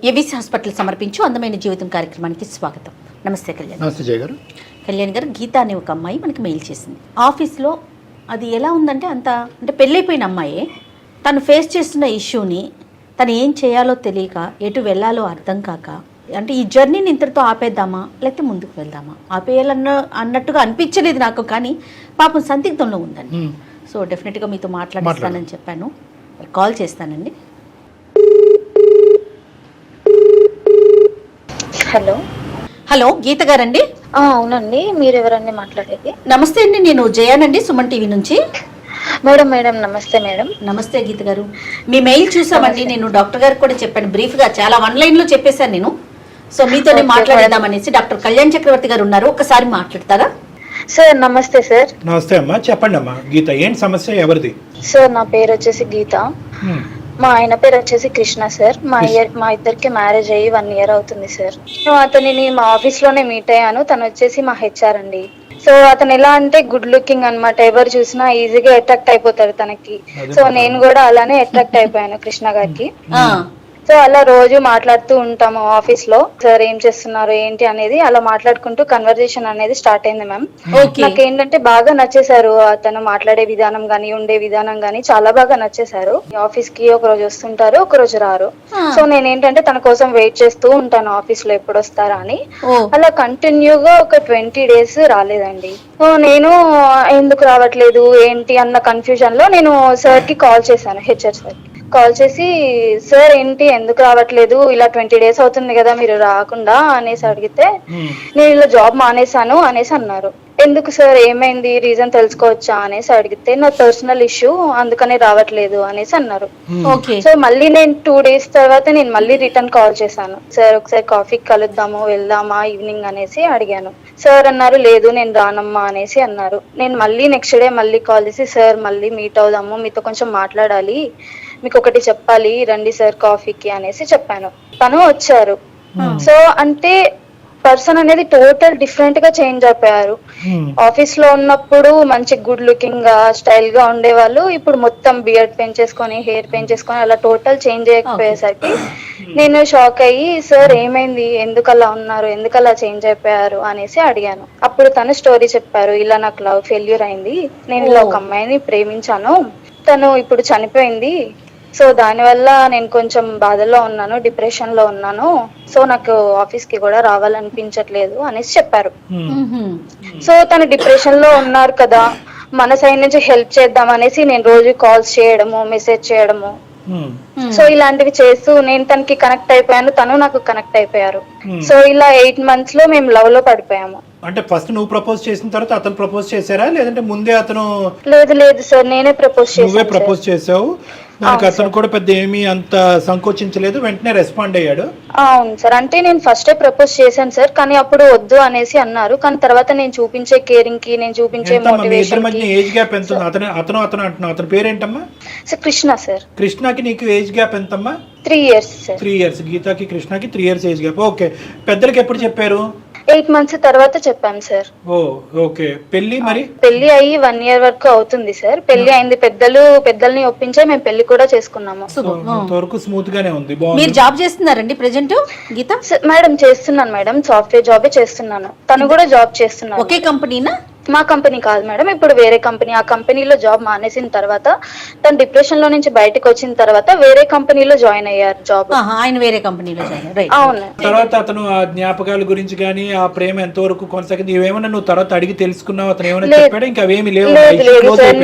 AVC hospital సమర్పించు అందమైన జీవితం కార్యక్రమానికి స్వాగతం. నమస్తే కళ్యాణ్. నమస్తే జయ గారు. కళ్యాణ్ గారు, గీత అనే ఒక అమ్మాయి మనకి మెయిల్ చేసింది. ఆఫీస్లో అది ఎలా ఉందంటే అంటే పెళ్ళైపోయిన అమ్మాయి తను ఫేస్ చేస్తున్న ఇష్యూని తను ఏం చేయాలో తెలియక ఎటు వెళ్ళాలో అర్థం కాక, అంటే ఈ జర్నీని ఇంతటితో ఆపేద్దామా లేకపోతే ముందుకు వెళ్దామా, అన్నట్టుగా అనిపించలేదు నాకు. కానీ పాపం సందిగ్ధంలో ఉందండి. సో డెఫినెట్గా మీతో మాట్లాడిస్తానని చెప్పాను. కాల్ చేస్తానండి. హలో హలో, గీత గారండి? అవునండి, మీరు ఎవరండి మాట్లాడేది? నమస్తే అండి, నేను జయానండి, సుమన్ టీవీ నుంచి. మేడం నమస్తే మేడం. నమస్తే గీత గారు, మీ మెయిల్ చూసామండి. నేను డాక్టర్ గారికి కూడా చెప్పాను, బ్రీఫ్గా చాలా వన్ లైన్లో చెప్పేశాను నేను. సో మీతోనే మాట్లాడేద్దామనేసి. డాక్టర్ కళ్యాణ్ చక్రవర్తి గారు ఉన్నారు, ఒకసారి మాట్లాడతారా? సార్ నమస్తే సార్. నమస్తే అమ్మా, చెప్పండి అమ్మా. గీత, ఏంటి సమస్య, ఎవరిది? సార్ నా పేరు వచ్చేసి గీత, మా ఆయన పేరు వచ్చేసి కృష్ణ సార్. మా ఇద్దరికి మ్యారేజ్ అయ్యి 1 year అవుతుంది సార్. అతనిని మా ఆఫీస్ లోనే మీట్ అయ్యాను. తను వచ్చేసి మా హెచ్ఆర్ అండి. సో అతను ఎలా అంటే గుడ్ లుకింగ్ అన్నమాట, ఎవరు చూసినా ఈజీగా అట్రాక్ట్ అయిపోతారు తనకి. సో నేను కూడా అలానే అట్రాక్ట్ అయిపోయాను కృష్ణ గారికి. సో అలా రోజు మాట్లాడుతూ ఉంటాము ఆఫీస్ లో. సార్ ఏం చేస్తున్నారు ఏంటి అనేది అలా మాట్లాడుకుంటూ కన్వర్జేషన్ అనేది స్టార్ట్ అయింది మ్యామ్. నాకు ఏంటంటే బాగా నచ్చేసారు, అతను మాట్లాడే విధానం గానీ ఉండే విధానం గానీ చాలా బాగా నచ్చేసారు. ఆఫీస్ కి ఒక రోజు వస్తుంటారు, ఒక రోజు రారు. సో నేనేంటంటే తన కోసం వెయిట్ చేస్తూ ఉంటాను ఆఫీస్ లో ఎప్పుడు వస్తారా అని. అలా కంటిన్యూగా ఒక 20 days రాలేదండి. నేను ఎందుకు రావట్లేదు ఏంటి అన్న కన్ఫ్యూజన్ లో నేను సార్ కి కాల్ చేశాను, హెచ్ఆర్ సార్ కాల్ చేసి, సార్ ఏంటి ఎందుకు రావట్లేదు, ఇలా 20 days అవుతుంది కదా మీరు రాకుండా అనేసి అడిగితే, నేను ఇలా జాబ్ మానేశాను అనేసి అన్నారు. ఎందుకు సార్, ఏమైంది, రీజన్ తెలుసుకోవచ్చా అనేసి అడిగితే, నా పర్సనల్ ఇష్యూ అందుకనే రావట్లేదు అనేసి అన్నారు. సో మళ్ళీ నేను 2 days తర్వాత నేను మళ్ళీ రిటర్న్ కాల్ చేశాను. సార్ ఒకసారి కాఫీకి కలుద్దాము, వెళ్దామా ఈవినింగ్ అనేసి అడిగాను. సార్ అన్నారు లేదు నేను రానమ్మా అనేసి అన్నారు. నేను మళ్ళీ నెక్స్ట్ డే మళ్ళీ కాల్ చేసి, సార్ మళ్ళీ మీట్ అవుదాము, మీతో కొంచెం మాట్లాడాలి, మీకు ఒకటి చెప్పాలి, రండి సార్ కాఫీకి అనేసి చెప్పాను. తను వచ్చారు. సో అంటే పర్సన్ అనేది టోటల్ డిఫరెంట్ గా చేంజ్ అయిపోయారు. ఆఫీస్ లో ఉన్నప్పుడు మంచి గుడ్ లుకింగ్ గా స్టైల్ గా ఉండేవాళ్ళు, ఇప్పుడు మొత్తం బియర్డ్ పెంచేసుకొని హెయిర్ పెంచేసుకొని అలా టోటల్ చేంజ్ అయిపోయేసరికి నేను షాక్ అయ్యి, సార్ ఏమైంది, ఎందుకు అలా ఉన్నారు, ఎందుకు అలా చేంజ్ అయిపోయారు అనేసి అడిగాను. అప్పుడు తను స్టోరీ చెప్పారు, ఇలా నాకు లవ్ ఫెయిల్యూర్ అయింది, నేను ఇలా ఒక అమ్మాయిని ప్రేమించాను, తను ఇప్పుడు చనిపోయింది, సో దానివల్ల నేను కొంచెం బాధల్లో ఉన్నాను, డిప్రెషన్ లో ఉన్నాను, సో నాకు ఆఫీస్ కి కూడా రావాలనిపించట్లేదు అనేసి చెప్పారు. సో తను డిప్రెషన్ లో ఉన్నారు కదా, మన సైడ్ నుంచి హెల్ప్ చేద్దాం అనేసి నేను రోజు కాల్స్ చేయడము, మెసేజ్ చేయడము, సో ఇలాంటివి చేస్తూ నేను తనకి కనెక్ట్ అయిపోయాను, తను నాకు కనెక్ట్ అయిపోయారు. సో ఇలా 8 months లో మేము లవ్ లో పడిపోయాము. అంటే ఫస్ట్ నువ్వు ప్రపోజ్ చేసిన తర్వాత అతను ప్రపోజ్ చేశారా, లేదంటే ముందే అతను? లేదు సార్, నేనే ప్రపోజ్ చేశాను. నువ్వే ప్రపోజ్ చేసావు, దానికి అతను కూడా పెద్ద ఏమీ అంత సంకోచించలేదు, వెంటనే రెస్పాండ్ అయ్యాడు. అవును సార్, అంటే నేను ఫస్టే ప్రపోజ్ చేశాను సార్, కానీ అప్పుడు వద్దు అనేసి అన్నారు. కానీ తర్వాత నేను చూపించే కేరింగ్ కి, నేను చూపించే మోటివేషన్ కి. ఏజ్ గ్యాప్ ఎంత ఉంది? అతను అంటున్నావు, అతని పేరేంటమ్మా? Sir Krishna sir. కృష్ణకి నీకు ఏజ్ గ్యాప్ ఎంతమ్మా? 3 years సార్. 3 years. గీతకి కృష్ణకి 3 years ఏజ్ గ్యాప్. ఓకే, పెద్దలకి ఎప్పుడు చెప్పారు? 8 months తర్వాత చెప్పాను సార్. ఓకే, పెళ్లి మరి? పెళ్లి అయ్యి 1 year వరకు అవుతుంది సార్. పెళ్లి అయింది, పెద్దల్ని ఒప్పించే మేము పెళ్లి కూడా చేసుకున్నాము. వరకు స్మూత్ గానే ఉంది. మీరు జాబ్ చేస్తున్నారండి ప్రెజెంట్ గీత? మేడం చేస్తున్నాను మేడం, సాఫ్ట్వేర్ జాబే చేస్తున్నాను. తను కూడా జాబ్ చేస్తున్నాను. ఒకే కంపెనీనా? మా కంపెనీ కాదు మేడం, ఇప్పుడు వేరే కంపెనీ. ఆ కంపెనీలో జాబ్ మానేసిన తర్వాత తను డిప్రెషన్ లో నుంచి బయటకు వచ్చిన తర్వాత వేరే కంపెనీలో జాయిన్ అయ్యారు జాబ్. ఆయన వేరే కంపెనీలో జాయిన్. అవును. తర్వాత అతను ఆ జ్ఞాపకాల గురించి కానీ ఆ ప్రేమ ఎంతవరకు కొనసాగింది ఇవేమన్నా నువ్వు తర్వాత అడిగి తెలుసుకున్నావు? అతను ఏమైనా చెప్పాడు? ఇంకా అవేమి లేవు? లేదు సార్,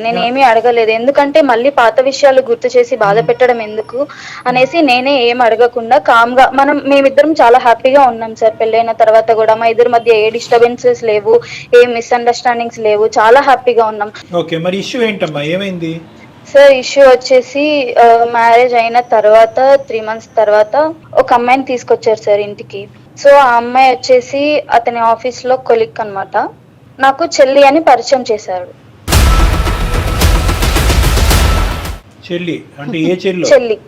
నేనేమి అడగలేదు. ఎందుకంటే మళ్ళీ పాత విషయాలు గుర్తు చేసి బాధ పెట్టడం ఎందుకు అనేసి నేనే ఏం అడగకుండా కామ్ గా మేమిద్దరం చాలా హ్యాపీగా ఉన్నాం సార్. పెళ్ళైన తర్వాత కూడా మా ఇద్దరి మధ్య ఏ డిస్టర్బెన్సెస్ లేవు, ఏ మిస్అండర్స్టాండింగ్స్ లేవు, చాలా హ్యాపీగా ఉన్నాం. ఓకే, మరి ఇష్యూ ఏంటమ్మా, ఏమైంది? సార్ ఇష్యూ వచ్చేసి మ్యారేజ్ అయిన తర్వాత 3 months తర్వాత ఒక అమ్మాయిని తీసుకొచ్చారు సార్ ఇంటికి. సో ఆ అమ్మాయి వచ్చేసి అతని ఆఫీస్ లో కొలీగ్ అన్నమాట. నాకు చెల్లి అని పరిచయం చేశారు. చెల్లి అంటే ఏ చెల్లి?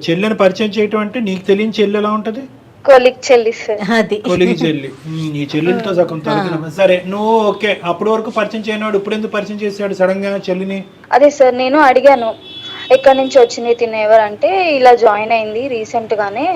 చెల్లిని పరిచయం చేయటం అంటే నీకు తెలియని చెల్లి ఎలా ఉంటది? కొలిగ్ చెల్లి సార్. కొలిగి చెల్లి, ఈ చెల్లితో సగం తరగతి. సరే, నువ్వు ఓకే, అప్పటి వరకు పరిచయం చేయనాడు, ఇప్పుడు ఎందుకు పరిచయం చేశాడు సడన్ గా చెల్లిని? అదే సార్ నేను అడిగాను, ఎక్కడి నుంచి వచ్చింది తిను ఎవరంటే ఇలా జాయిన్ అయింది రీసెంట్ గానే,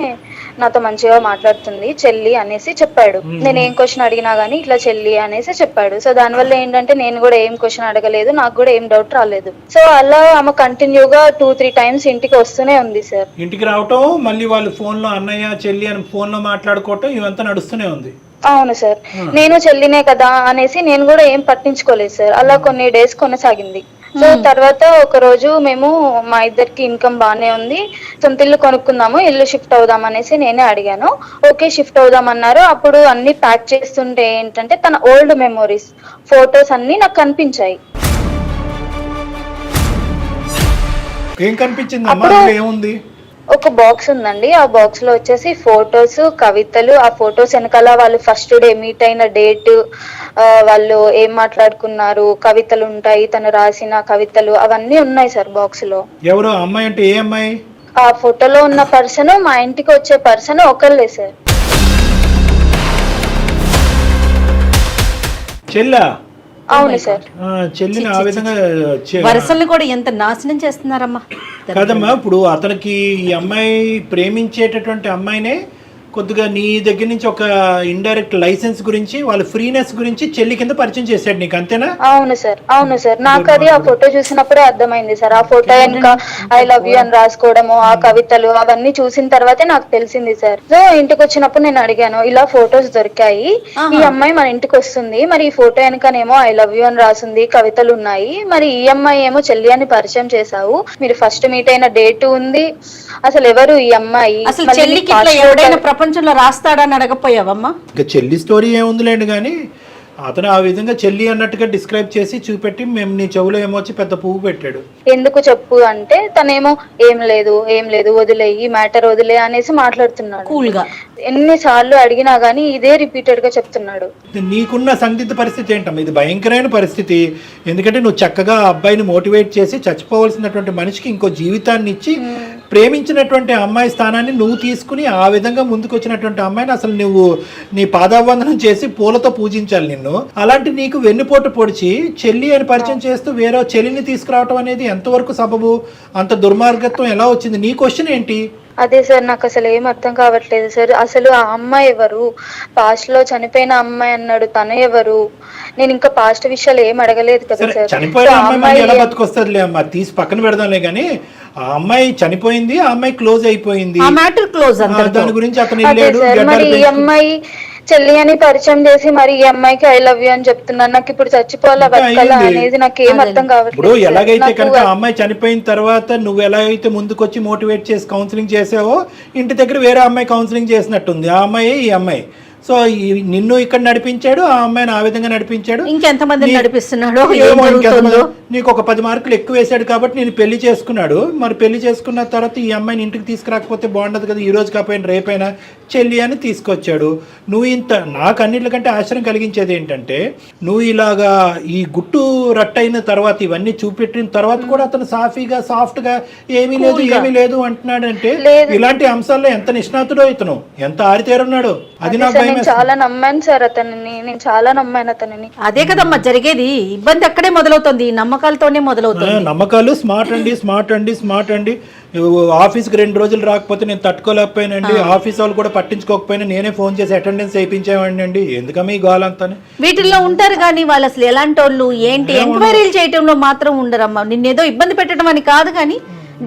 నాతో మంచిగా మాట్లాడుతుంది చెల్లి అనేసి చెప్పాడు. నేను ఏం క్వశ్చన్ అడిగినా గానీ ఇట్లా చెల్లి అనేసి చెప్పాడు. సో దానివల్ల ఏంటంటే నేను కూడా ఏం క్వశ్చన్ అడగలేదు, నాకు కూడా ఏం డౌట్ రాలేదు. సో అలా ఆమె కంటిన్యూగా 2-3 టైమ్స్ ఇంటికి వస్తూనే ఉంది సార్. ఇంటికి రావటం, మళ్ళీ వాళ్ళు ఫోన్ లో అన్నయ్య చెల్లి అని ఫోన్ లో మాట్లాడుకోవటం ఇవంతా నడుస్తూనే ఉంది. అవును సార్, నేను చెల్లినే కదా అనేసి నేను కూడా ఏం పట్టించుకోలేదు సార్. అలా కొన్ని డేస్ కొనసాగింది. సో తర్వాత ఒక రోజు మేము మా ఇద్దరికి ఇన్కమ్ బానే ఉంది, సొంత ఇల్లు కొనుక్కుందాము, ఇల్లు షిఫ్ట్ అవుదాం అనేసి నేనే అడిగాను. ఓకే షిఫ్ట్ అవుదాం అన్నారు. అప్పుడు అన్ని ప్యాక్ చేస్తుంటే ఏంటంటే తన ఓల్డ్ మెమోరీస్ ఫొటోస్ అన్ని నాకు కనిపించాయి. ఏం కనిపించింది అమ్మా? ఏముంది? ఒక బాక్స్ ఉందండి, ఆ బాక్స్ లో వచ్చేసి ఫొటోస్, కవితలు. ఆ ఫొటోస్ వెనకాల వాళ్ళు ఫస్ట్ డే మీట్ అయిన డేట్, వాళ్ళు ఏం మాట్లాడుకున్నారు, కవితలు ఉంటాయి, తను రాసిన కవితలు అవన్నీ ఉన్నాయి సార్ బాక్స్ లో. ఎవరు అమ్మాయి అంటే ఏ అమ్మాయి? ఆ ఫోటోలో ఉన్న పర్సన్ మా ఇంటికి వచ్చే పర్సన్ ఒకళ్ళే సార్. చెల్లా? అవును సార్. చెల్లిని ఆ విధంగా వరసల్ని కూడా ఎంత నాశనం చేస్తున్నారమ్మా కదమ్మా. ఇప్పుడు అతనికి ఈ అమ్మాయి ప్రేమించేటటువంటి అమ్మాయినే కొద్దిగా నీ దగ్గర నుంచి ఒక ఇండైరెక్ట్ లైసెన్స్ గురించి, వాళ్ళ ఫ్రీనెస్ గురించి చెల్లి కింద పరిచయం చేశాడు నీకు, అంతేనా? అవును సార్, అవును సార్. నాకు అది ఆ ఫోటో చూసినప్పుడే అర్థమైంది సార్. ఆ ఫోటో వెనక ఐ లవ్ యూ అని రాసుకోవడము, ఆ కవితలు అవన్నీ చూసిన తర్వాతే నాకు తెలిసింది సార్. సో ఇంటికి వచ్చినప్పుడు నేను అడిగాను, ఇలా ఫొటోస్ దొరికాయి, ఈ అమ్మాయి మన ఇంటికి వస్తుంది, మరి ఈ ఫోటో వెనకనేమో ఐ లవ్ యూ అని రాసింది, కవితలు ఉన్నాయి, మరి ఈ అమ్మాయి ఏమో చెల్లి అని పరిచయం చేశావు, మీరు ఫస్ట్ మీట్ అయిన డేట్ ఉంది, అసలు ఎవరు ఈ అమ్మాయి? అసలు చెల్లికి ఎవడైనా ప్రపంచంలో రాస్తాడని అడగపోయావమ్మా? ఇంకా చెల్లి స్టోరీ ఏముందిలేండి, కానీ అతను ఆ విధంగా చెల్లి అన్నట్టుగా డిస్క్రైబ్ చేసి చూపెట్టి మేము నీ చెవులో ఏమొచ్చి పెద్ద పువ్వు పెట్టాడు. ఎందుకు చెప్పు అంటే తనేమో ఏం లేదు ఏం లేదు వదిలే, ఈ మ్యాటర్ వదిలే అనేసి మాట్లాడుతున్నాడు కూల్ గా. ఎన్నిసార్లు అడిగినా గానీ ఇదే రిపీటెడ్ గా చెప్తున్నాడు. నీకున్న సందిగ్ధ పరిస్థితి ఏంటమ్మా? ఇది భయంకరమైన పరిస్థితి. ఎందుకంటే నువ్వు చక్కగా ఆ అబ్బాయిని మోటివేట్ చేసి చచ్చిపోవలసినటువంటి మనిషికి ఇంకో జీవితాన్ని ఇచ్చి ప్రేమించినటువంటి అమ్మాయి స్థానాన్ని నువ్వు తీసుకుని ఆ విధంగా ముందుకు వచ్చినటువంటి అమ్మాయిని అసలు నువ్వు నీ పాదావందనం చేసి పూలతో పూజించాలి నిన్ను. అలాంటి నీకు వెన్నుపోటు పొడిచి చెల్లి అని పరిచయం చేస్తూ వేరే చెల్లిని తీసుకురావటం అనేది ఎంతవరకు సబబు? అంత దుర్మార్గత్వం ఎలా వచ్చింది? నీ క్వశ్చన్ ఏంటి? అదే సార్, నాకు అసలు ఏం అర్థం కావట్లేదు సార్. అసలు ఆ అమ్మాయి ఎవరు? పాస్ట్ లో చనిపోయిన అమ్మాయి అన్నాడు, తను ఎవరు? నేను ఇంకా పాస్ట్ విషయాలు ఏం అడగలేదు కదా సార్. చనిపోయిన అమ్మాయి ఎలా బతుకొస్తుందిలే అమ్మా, తీసి పక్కన పెడదాంలే. కానీ ఆ అమ్మాయి చనిపోయింది, ఆ అమ్మాయి క్లోజ్ అయిపోయింది, దాని గురించి అతను మరి ఈ అమ్మాయి చెల్లి అని పరిచయం చేసి మరి ఈ అమ్మాయికి ఐ లవ్ యూ అని చెప్తున్నాను. నాకు ఇప్పుడు చచ్చిపోవాలా బతకాలా అనేది నాకు ఏం అర్థం కావట్లేదు. ఇప్పుడు ఎలాగైతే కనుక ఆ అమ్మాయి చనిపోయిన తర్వాత నువ్వు ఎలాగైతే ముందుకొచ్చి మోటివేట్ చేసి కౌన్సిలింగ్ చేసావో, ఇంటి దగ్గర వేరే అమ్మాయి కౌన్సిలింగ్ చేసినట్టుంది. ఆ అమ్మాయి ఈ అమ్మాయి. సో నిన్ను ఇక్కడ నడిపించాడు, ఆ అమ్మాయిని ఆ విధంగా నడిపించాడు. ఇంకెంతమంది నడిపిస్తున్నాడు? నీకు ఒక 10 మార్కులు ఎక్కువ వేసాడు కాబట్టి నేను పెళ్లి చేసుకున్నాడు. మరి పెళ్లి చేసుకున్న తర్వాత ఈ అమ్మాయిని ఇంటికి తీసుకురాకపోతే బాగుండదు కదా, ఈ రోజు కాకపోయినా రేపైనా చెల్లి అని తీసుకొచ్చాడు. నువ్వు ఇంత నాకు అన్నిటికంటే ఆశ్చర్యం కలిగించేది ఏంటంటే, నువ్వు ఇలాగా ఈ గుట్టు రట్టయిన తర్వాత ఇవన్నీ చూపెట్టిన తర్వాత కూడా అతను సాఫీగా సాఫ్ట్ గా ఏమీ లేదు అంటున్నాడంటే ఇలాంటి అంశాల్లో ఎంత నిష్ణాతుడో ఇతను, ఎంత ఆరితేరున్నాడు. అది నాకు చాలా నమ్మాను సార్ అతనిని, నేను చాలా నమ్మాను అతనిని. అదే కదమ్మా జరిగేది. ఇబ్బంది అక్కడే మొదలవుతుంది, నమ్మకాలతోనే మొదలవుతుంది. నమ్మకాలు స్మార్ట్ అండి. ఆఫీస్కి 2 రోజులు రాకపోతే నేను తట్టుకోలేకపోయానండి, ఆఫీస్ వాళ్ళు కూడా పట్టించుకోకపోయినా నేనే ఫోన్ చేసి అటెండెన్స్ వేయించేవాడిని అండి. ఎందుకమ్మా ఈ గోలంతా? వీటిల్లో ఉంటారు కానీ వాళ్ళు అసలు ఎలాంటి వాళ్ళు ఏంటి ఎంక్వైరీలు చేయటంలో మాత్రం ఉండరమ్మా. నిన్నేదో ఇబ్బంది పెట్టడం అని కాదు, కానీ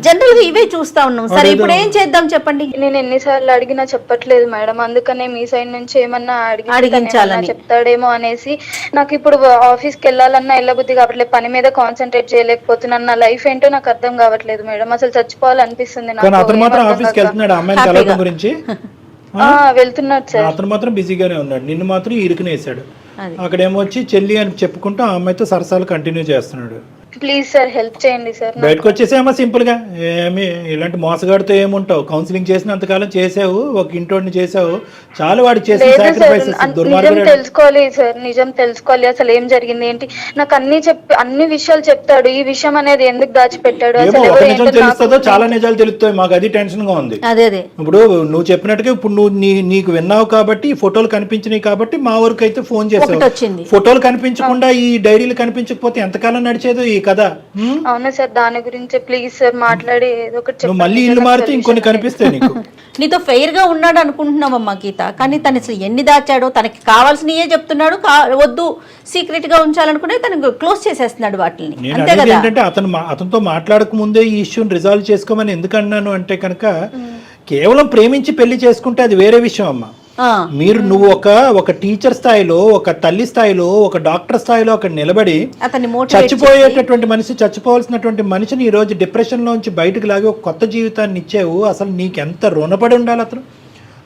జనరల్ గా ఇవే చూస్తా ఉన్నాం. సరే ఇప్పుడు ఏం చేద్దాం చెప్పండి? నేను ఎన్నిసార్లు అడిగినా చెప్పట్లేదు మేడం, అందుకనే మీ సైడ్ నుంచి ఏమన్నా అడిగించాలని చెప్తాడేమో అనేసి. నాకు ఇప్పుడు ఆఫీస్ కి వెళ్ళాలన్నా వెళ్ళబుద్ధి కావట్లేదు, పని మీద కాన్సన్ట్రేట్ చేయలేకపోతున్నాను. నా లైఫ్ ఏంటో నాకు అర్థం కావట్లేదు మేడం, అసలు చచ్చిపోవాలనిపిస్తుంది నాకు. వెళ్తున్నాడు సార్, అతను మాత్రం బిజీగానే ఉన్నాడు, నిన్ను మాత్రం ఇరుకునేసాడు. అక్కడేమో వచ్చి చెల్లి అని చెప్పుకుంటూ ఆ అమ్మాయితో సరసాలు కంటిన్యూ చేస్తున్నాడు. ప్లీజ్ సార్ హెల్ప్ చేయండి సార్. బయటకు వచ్చేసేమో సింపుల్ గా. ఏమి ఇలాంటి మోసగాడితో ఏముంటావు? కౌన్సిలింగ్ చేసినంతకాలం చేసావు, ఒక ఇంటోడిని చేసావు, చాలు. వాడు చేసిన తెలుసుకోవాలి సార్, నిజం తెలుసుకోవాలి. అసలు ఏం జరిగింది ఏంటి నాకు అన్ని విషయాలు చెప్తాడు. ఈ విషయం అనేది ఎందుకు దాచిపెట్టాడు? తెలుస్తుందో చాలా నిజాలు తెలుస్తాయి మాకు, అది టెన్షన్ గా ఉంది. ఇప్పుడు నువ్వు చెప్పినట్టుగా ఇప్పుడు నువ్వు నీకు విన్నావు కాబట్టి, ఫోటోలు కనిపించినాయి కాబట్టి మా వరకు అయితే ఫోన్ చేసావు. ఫోటోలు కనిపించకుండా ఈ డైరీలు కనిపించకపోతే ఎంతకాలం నడిచేదో ఈ ఈ కథ. అవునా సార్, దాని గురించి ప్లీజ్ సార్ మాట్లాడి ఏదో ఒకటి నువ్వు మళ్ళీ ఇల్లు చెప్పండి. మారితే ఇంకొన్ని కనిపిస్తాయి నీకు. నీతో ఫెయిర్ గా ఉన్నాడు అనుకుంటున్నావమ్మా గీత, కానీ తను అసలు ఎన్ని దాచాడో, తనకి కావాల్సినయే చెప్తున్నాడు, వద్దు సీక్రెట్ గా ఉంచాలనుకునే తను క్లోజ్ చేసేస్తున్నాడు వాటిని. నేను అంతే అనేది కదా. ఏంటంటే అతనితో మాట్లాడక ముందే ఈ ఇష్యూని రిజాల్వ్ చేసుకోమని ఎందుకు అన్నాను అంటే కనుక, కేవలం ప్రేమించి పెళ్లి చేసుకుంటే అది వేరే విషయం అమ్మా. నువ్వు ఒక టీచర్ స్థాయిలో, ఒక తల్లి స్థాయిలో, ఒక డాక్టర్ స్థాయిలో అక్కడ నిలబడి అతన్ని చచ్చిపోయేటటువంటి మనిషి, చచ్చిపోవాల్సినటువంటి మనిషిని ఈ రోజు డిప్రెషన్ లోంచి బయటకు లాగి ఒక కొత్త జీవితాన్ని ఇచ్చేవు. అసలు నీకెంత రుణపడి ఉండాలి అతను.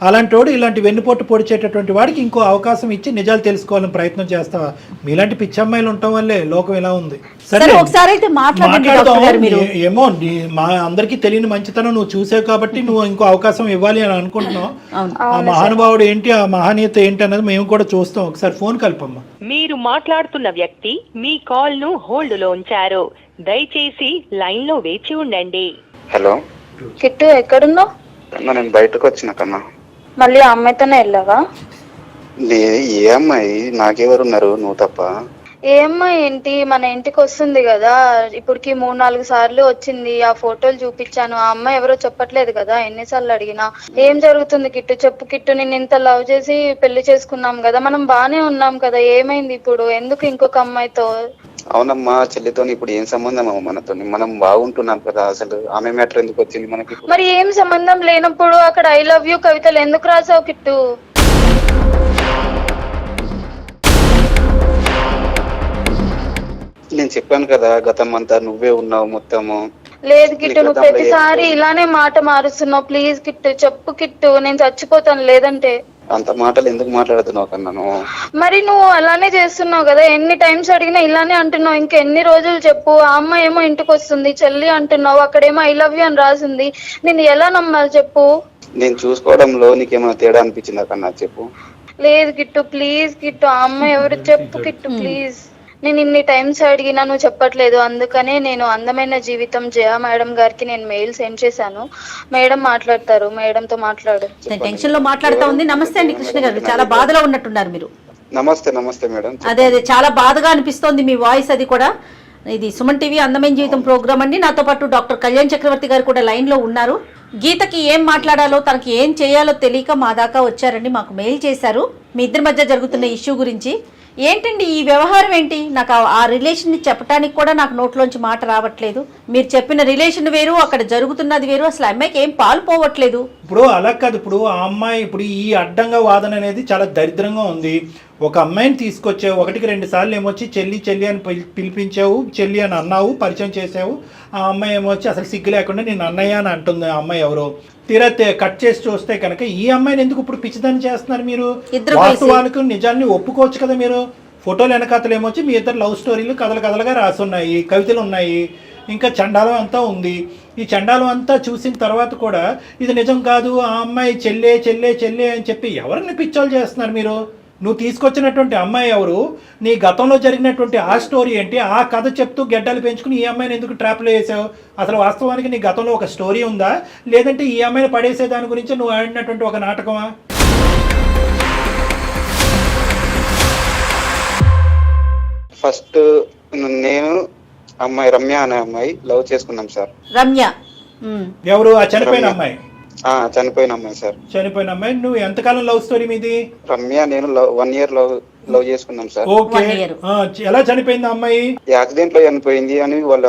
అలాంటి వాడు ఇలాంటి వెన్నుపోటు పొడిచేటటువంటి వాడికి ఇంకో అవకాశం ఇచ్చి నిజాలు తెలుసుకోవాలని ప్రయత్నం చేస్తావా? మీలాంటి పిచ్చి అమ్మాయిలు ఉండటం వల్లే లోకం ఇలా ఉంది. సరే ఒకసారి అయితే ఏమో మా అందరికీ తెలియని మంచితనం నువ్వు చూసావు కాబట్టి నువ్వు ఇంకో అవకాశం ఇవ్వాలి అని అనుకుంటున్నావు. ఆ మహానుభావుడు ఏంటి, ఆ మహనీయత ఏంటి అన్నది మేము కూడా చూస్తాం. ఒకసారి ఫోన్ కల్పమ్మా. మీరు మాట్లాడుతున్న వ్యక్తి మీ కాల్ ను హోల్డ్ లో ఉంచారు, దయచేసి లైన్ లో వేచి ఉండండి. హలో కిట్టు, ఎక్కడున్నావు? నేను బయటకు వచ్చిన కన్నా. మళ్ళీ ఆ అమ్మాయితోనే వెళ్ళావా? ఏ అమ్మాయి? నాకెవరున్నారు, నువ్వు తప్ప. ఏ అమ్మాయి ఏంటి, మన ఇంటికి వస్తుంది కదా, ఇప్పటికి 3-4 సార్లు వచ్చింది. ఆ ఫోటోలు చూపించాను. ఆ అమ్మాయి ఎవరో చెప్పట్లేదు కదా, ఎన్నిసార్లు అడిగినా. ఏం జరుగుతుంది కిట్టు, చెప్పు కిట్టు. నేను ఇంత లవ్ చేసి పెళ్లి చేసుకున్నాం కదా, మనం బానే ఉన్నాం కదా, ఏమైంది ఇప్పుడు? ఎందుకు ఇంకొక అమ్మాయితో? అవునమ్మా, చెల్లితో ఇప్పుడు ఏం సంబంధం అమ్మ మనతో? మనం బాగుంటున్నాం కదా, అసలు ఆమె మ్యాటర్ ఎందుకు వచ్చింది మనకి? మరి ఏం సంబంధం లేనప్పుడు అక్కడ ఐ లవ్ యూ కవితలు ఎందుకు రాసావు కిట్టు? నేను చెప్పాను కదా, గతం అంతా నువ్వే ఉన్నావు మొత్తము. లేదు కిట్టు, నువ్వు ప్రతిసారి ఇలానే మాట మారుస్తున్నావు. ప్లీజ్ కిట్టు, చెప్పు కిట్టు, నేను చచ్చిపోతాను లేదంటే. అంత మాటలు ఎందుకు మాట్లాడుతున్నావు కన్నాను? మరి నువ్వు అలానే చేస్తున్నావు కదా, ఎన్ని టైమ్స్ అడిగినా ఇలానే అంటున్నావు. ఇంకెన్ని రోజులు చెప్పు? ఆ అమ్మాయి ఏమో ఇంటికి వస్తుంది చెల్లి అంటున్నావు, అక్కడేమో ఐ లవ్ యూ అని రాసింది. నేను ఎలా నమ్మాలి చెప్పు? నేను చూసుకోవడంలో నీకేమైనా తేడా అనిపించిందా కన్నా చెప్పు? లేదు కిట్టు, ప్లీజ్ కిట్టు, ఆ అమ్మాయి ఎవరు చెప్పు కిట్టు ప్లీజ్. నేను ఇన్ని టైమ్స్ అడిగినా నువ్వు చెప్పట్లేదు. అందుకనే నేను అందమైన జీవితం జయ మేడం గారికి నేను మెయిల్ సెండ్ చేశాను. మేడం మాట్లాడతారు, మేడంతో మాట్లాడు. టెన్షన్ లో మాట్లాడుతూ ఉంది. నమస్తే అండి కృష్ణ గారు, చాలా బాధలో ఉన్నట్టున్నారు మీరు. నమస్తే. నమస్తే మేడం. అదే చాలా బాధగా అనిపిస్తోంది మీ వాయిస్. అది కూడా ఇది సుమన్ టీవీ అందమైన జీవితం ప్రోగ్రామ్ అండి. నాతో పాటు డాక్టర్ కళ్యాణ్ చక్రవర్తి గారు కూడా లైన్ లో ఉన్నారు. గీతకి ఏం మాట్లాడాలో, తనకి ఏం చేయాలో తెలియక మా దాకా వచ్చారండి, మాకు మెయిల్ చేశారు మీ ఇద్దరి మధ్య జరుగుతున్న ఇష్యూ గురించి. ఏంటండి ఈ వ్యవహారం ఏంటి? నాకు ఆ రిలేషన్ని చెప్పడానికి కూడా నాకు నోట్లోంచి మాట రావట్లేదు. మీరు చెప్పిన రిలేషన్ వేరు, అక్కడ జరుగుతున్నది వేరు. అసలు అమ్మాయికి ఏం పాలు పోవట్లేదు. ఇప్పుడు అలా కాదు. ఇప్పుడు ఆ అమ్మాయి ఇప్పుడు ఈ అడ్డంగా వాదన అనేది చాలా దరిద్రంగా ఉంది. ఒక అమ్మాయిని తీసుకొచ్చావు, 1-2 సార్లు ఏమొచ్చి చెల్లి చెల్లి అని పిలిపించావు, చెల్లి అని అన్నావు, పరిచయం చేసావు. ఆ అమ్మాయి ఏమొచ్చి అసలు సిగ్గు లేకుండా నేను అన్నయ్య అని అంటుంది. ఆ అమ్మాయి ఎవరో తీరా కట్ చేసి చూస్తే కనుక ఈ అమ్మాయిని ఎందుకు ఇప్పుడు పిచ్చిదాన్ని చేస్తున్నారు మీరు? వాస్తవాలకు నిజాన్ని ఒప్పుకోవచ్చు కదా మీరు. ఫోటోలు వెనకాతలు ఏమొచ్చి మీ ఇద్దరు లవ్ స్టోరీలు కథలుగా రాసున్నాయి, కవితలు ఉన్నాయి, ఇంకా చండాలం అంతా ఉంది. ఈ చండాలం అంతా చూసిన తర్వాత కూడా ఇది నిజం కాదు, ఆ అమ్మాయి చెల్లే చెల్లే చెల్లే అని చెప్పి ఎవరిని పిచ్చోలు చేస్తున్నారు మీరు? నువ్వు తీసుకొచ్చినటువంటి అమ్మాయి ఎవరు? నీ గతంలో జరిగినటువంటి ఆ స్టోరీ ఏంటి? ఆ కథ చెప్తూ గెడ్డలు పెంచుకుని ఈ అమ్మాయిని ఎందుకు ట్రాప్లో వేసావు? అసలు వాస్తవానికి నీ గతంలో ఒక స్టోరీ ఉందా, లేదంటే ఈ అమ్మాయిని పడేసే దాని గురించి నువ్వు ఆడినటువంటి ఒక నాటకమా? ఫస్ట్ నేను అమ్మాయి రమ్య అనే అమ్మాయి లవ్ చేసుకున్నాం సార్. రమ్య ఎవరు? ఆ చనిపోయిన అమ్మాయి? చనిపోయిన అమ్మాయి సార్. చనిపోయిన అమ్మాయి. నువ్వు ఎంతకాలం లవ్ స్టోరీ మీది? రమ్య నేను 1 year లవ్ చేసుకున్నాం సార్. ఓకే. ఎలా చనిపోయింది అమ్మాయి? యాక్సిడెంట్ లో చనిపోయింది అని వాళ్ళ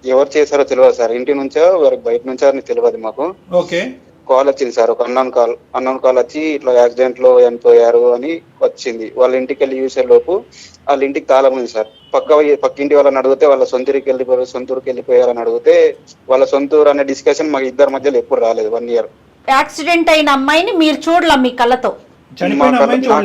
ఎవరు చేశారో తెలియదు సార్. ఇంటి నుంచో బయట నుంచో అని తెలియదు మాకు. ఓకే. కాల్ వచ్చింది సార్, ఒక అన్నోన్ కాల్ వచ్చి ఇట్లా యాక్సిడెంట్ లో చనిపోయారు అని వచ్చింది. వాళ్ళ ఇంటికి వెళ్ళి చూసే లోపు వాళ్ళ ఇంటికి తాళం ఉంది సార్. పక్కింటి వాళ్ళని అడిగితే వాళ్ళ సొంతూరుకి వెళ్ళిపోయారని అడిగితే వాళ్ళ సొంతూరు అనే డిస్కషన్ మా ఇద్దరి మధ్యలో ఎప్పుడు రాలేదు. 1 year. యాక్సిడెంట్ అయిన అమ్మాయిని మీరు చూడలే మీ కళ్ళతో? మా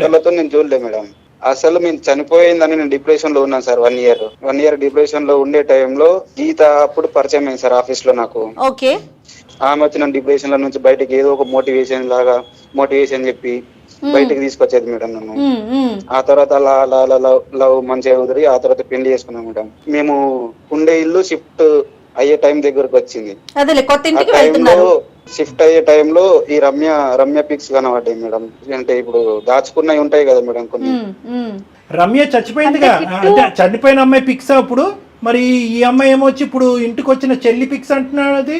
కళ్ళతో నేను చూడలేదు మేడం. అసలు మేము చనిపోయిందని నేను డిప్రెషన్ లో ఉన్నాను సార్. 1 year డిప్రెషన్ లో ఉండే టైంలో గీత అప్పుడు పరిచయం అయింది సార్ ఆఫీస్ లో నాకు. ఓకే. ఆమె వచ్చిన డిప్రెషన్ లో నుంచి బయటకి ఏదో ఒక మోటివేషన్ చెప్పి బయటకు తీసుకొచ్చేది మేడం నన్ను. ఆ తర్వాత అలా లవ్ మంచిగా కుదిరి ఆ తర్వాత పెళ్లి చేసుకున్నాం మేడం. మేము ఉండే ఇల్లు షిఫ్ట్ అయ్యే టైం దగ్గరకు వచ్చింది. షిఫ్ట్ అయ్యే టైంలో ఈ రమ్య పిక్స్ కనబడ్డాయి మేడం. అంటే ఇప్పుడు దాచుకున్నవి ఉంటాయి కదా మేడం కొన్ని. రమ్య చచ్చిపోయిందిగా, చనిపోయిన అమ్మాయి పిక్స్ అప్పుడు మరి ఈ అమ్మాయి ఏమొచ్చి ఇప్పుడు ఇంటికి వచ్చిన చెల్లి పిక్స్ అంటున్నాడు అది.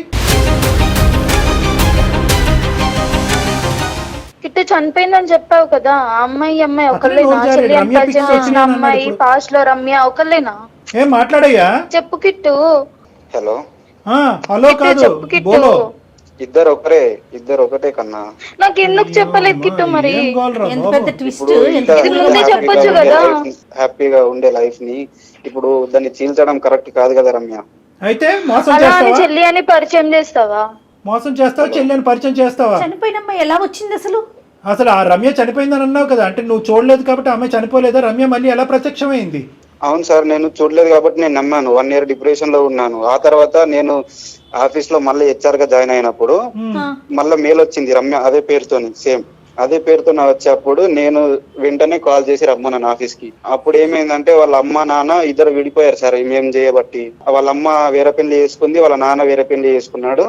కిట్టు చనిపోయిందని చెప్పావు కదా, ఆ అమ్మాయి ఒకళ్ళేనా? అతనే చెల్లి అని రమ్య పరిచయం పిక్స్ చేసిన వచ్చినాయి అమ్మాయి అన్నాడు. పాస్ట్ లో రమ్య ఒకళ్ళేనా? ఏం మాట్లాడయ్యా? చెప్పు కిట్టు. హలో హలో కాదు చెప్పు కిట్టు. బోలో. ఇద్దరు ఒకటే కన్నా. నాకు ఎందుకు చెప్పలేదు కిట్టు? మరి ఏం గోల్రా ఎంత బాబు? పెద్ద ట్విస్ట్, ఇప్పుడు ఎంత ఇంత ఇది ముందే హ్యాపీగా చెప్పొచ్చు ఉండే కదా. హ్యాపీగా ఉండే లైఫ్ ని ఇప్పుడు దాన్ని చీల్చడం కరెక్ట్ కాదు కదా రమ్య. అయితే మోసం అలా అని చేస్తావా? చెల్లి అని పరిచయం చేస్తావా? మోసం చేస్తావా? చెల్లెని పరిచయం చేస్తావా? చనిపోయిన అమ్మాయి ఎలా వచ్చింది అసలు? అసలు ఆ రమ్య చనిపోయిందని అన్నావు కదా, అంటే నువ్వు చూడలేదు కాబట్టి ఆమె చనిపోలేదా? రమ్య మళ్ళీ ఎలా ప్రత్యక్షమైంది? అవును సార్, నేను చూడలేదు కాబట్టి నేను నమ్మాను. 1 year డిప్రెషన్ లో ఉన్నాను. ఆ తర్వాత నేను ఆఫీస్ లో మళ్ళీ హెచ్ఆర్ గా జాయిన్ అయినప్పుడు మళ్ళీ మెయిల్ వచ్చింది రమ్య అదే పేరుతోని, సేమ్ అదే పేరుతో వచ్చేప్పుడు నేను వెంటనే కాల్ చేసి రమ్మన్నాను ఆఫీస్ కి. అప్పుడు ఏమైందంటే వాళ్ళ అమ్మ నాన్న ఇద్దరు విడిపోయారు సార్ మేము చేయబట్టి. వాళ్ళ అమ్మ వేరే పెళ్లి చేసుకుంది, వాళ్ళ నాన్న వేరే పెళ్లి చేసుకున్నాడు.